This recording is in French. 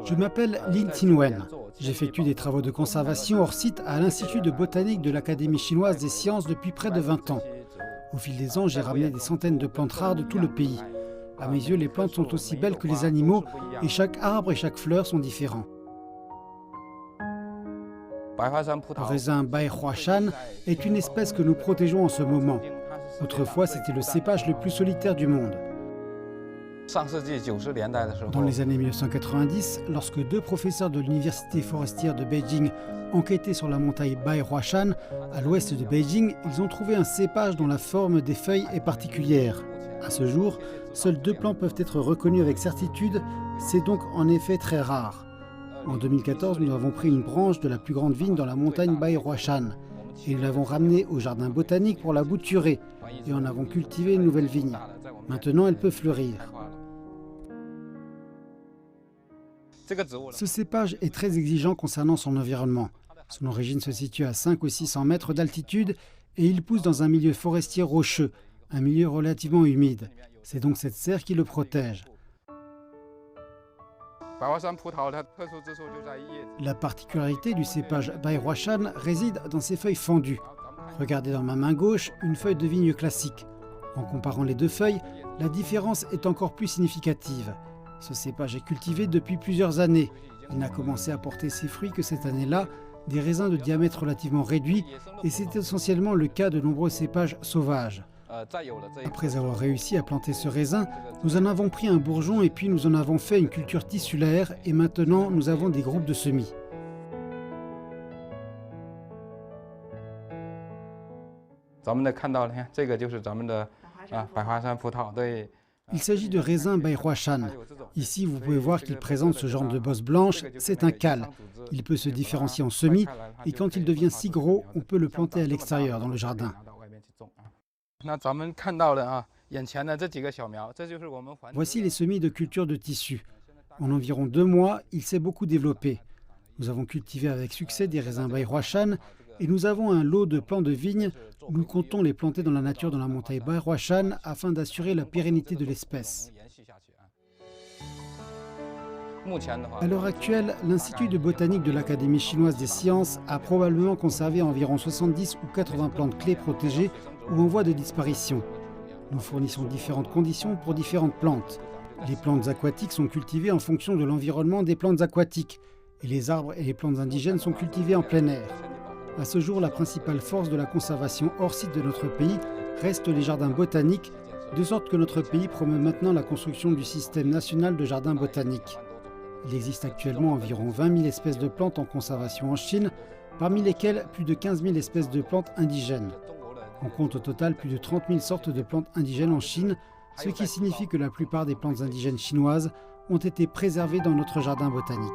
Je m'appelle Lin Tinwen. J'effectue des travaux de conservation hors site à l'Institut de botanique de l'Académie chinoise des sciences depuis près de 20 ans. Au fil des ans, j'ai ramené des centaines de plantes rares de tout le pays. À mes yeux, les plantes sont aussi belles que les animaux et chaque arbre et chaque fleur sont différents. Le raisin Bai Hua Shan est une espèce que nous protégeons en ce moment. Autrefois, c'était le cépage le plus solitaire du monde. Dans les années 1990, lorsque deux professeurs de l'université forestière de Beijing enquêtaient sur la montagne Bai Hua Shan, à l'ouest de Beijing, ils ont trouvé un cépage dont la forme des feuilles est particulière. À ce jour, seules deux plantes peuvent être reconnues avec certitude, c'est donc en effet très rare. En 2014, nous avons pris une branche de la plus grande vigne dans la montagne Bai Hua Shan et nous l'avons ramenée au jardin botanique pour la bouturer et en avons cultivé une nouvelle vigne. Maintenant, elle peut fleurir. Ce cépage est très exigeant concernant son environnement. Son origine se situe à 500 ou 600 mètres d'altitude et il pousse dans un milieu forestier rocheux, un milieu relativement humide. C'est donc cette serre qui le protège. La particularité du cépage Bai Hua Shan réside dans ses feuilles fendues. Regardez dans ma main gauche une feuille de vigne classique. En comparant les deux feuilles, la différence est encore plus significative. Ce cépage est cultivé depuis plusieurs années. Il n'a commencé à porter ses fruits que cette année-là, des raisins de diamètre relativement réduit, et c'est essentiellement le cas de nombreux cépages sauvages. Après avoir réussi à planter ce raisin, nous en avons pris un bourgeon et puis nous en avons fait une culture tissulaire et maintenant nous avons des groupes de semis. Il s'agit de raisin Bai Hua Shan. Ici, vous pouvez voir qu'il présente ce genre de bosse blanche, c'est un cal. Il peut se différencier en semis et quand il devient si gros, on peut le planter à l'extérieur dans le jardin. Voici les semis de culture de tissu. En environ 2 mois, il s'est beaucoup développé. Nous avons cultivé avec succès des raisins Bai Hua Shan et nous avons un lot de plants de vigne. Nous comptons les planter dans la nature dans la montagne Bai Hua Shan afin d'assurer la pérennité de l'espèce. À l'heure actuelle, l'Institut de botanique de l'Académie chinoise des sciences a probablement conservé environ 70 ou 80 plantes clés protégées ou en voie de disparition. Nous fournissons différentes conditions pour différentes plantes. Les plantes aquatiques sont cultivées en fonction de l'environnement des plantes aquatiques et les arbres et les plantes indigènes sont cultivés en plein air. À ce jour, la principale force de la conservation hors site de notre pays reste les jardins botaniques, de sorte que notre pays promeut maintenant la construction du système national de jardins botaniques. Il existe actuellement environ 20 000 espèces de plantes en conservation en Chine, parmi lesquelles plus de 15 000 espèces de plantes indigènes. On compte au total plus de 30 000 sortes de plantes indigènes en Chine, ce qui signifie que la plupart des plantes indigènes chinoises ont été préservées dans notre jardin botanique.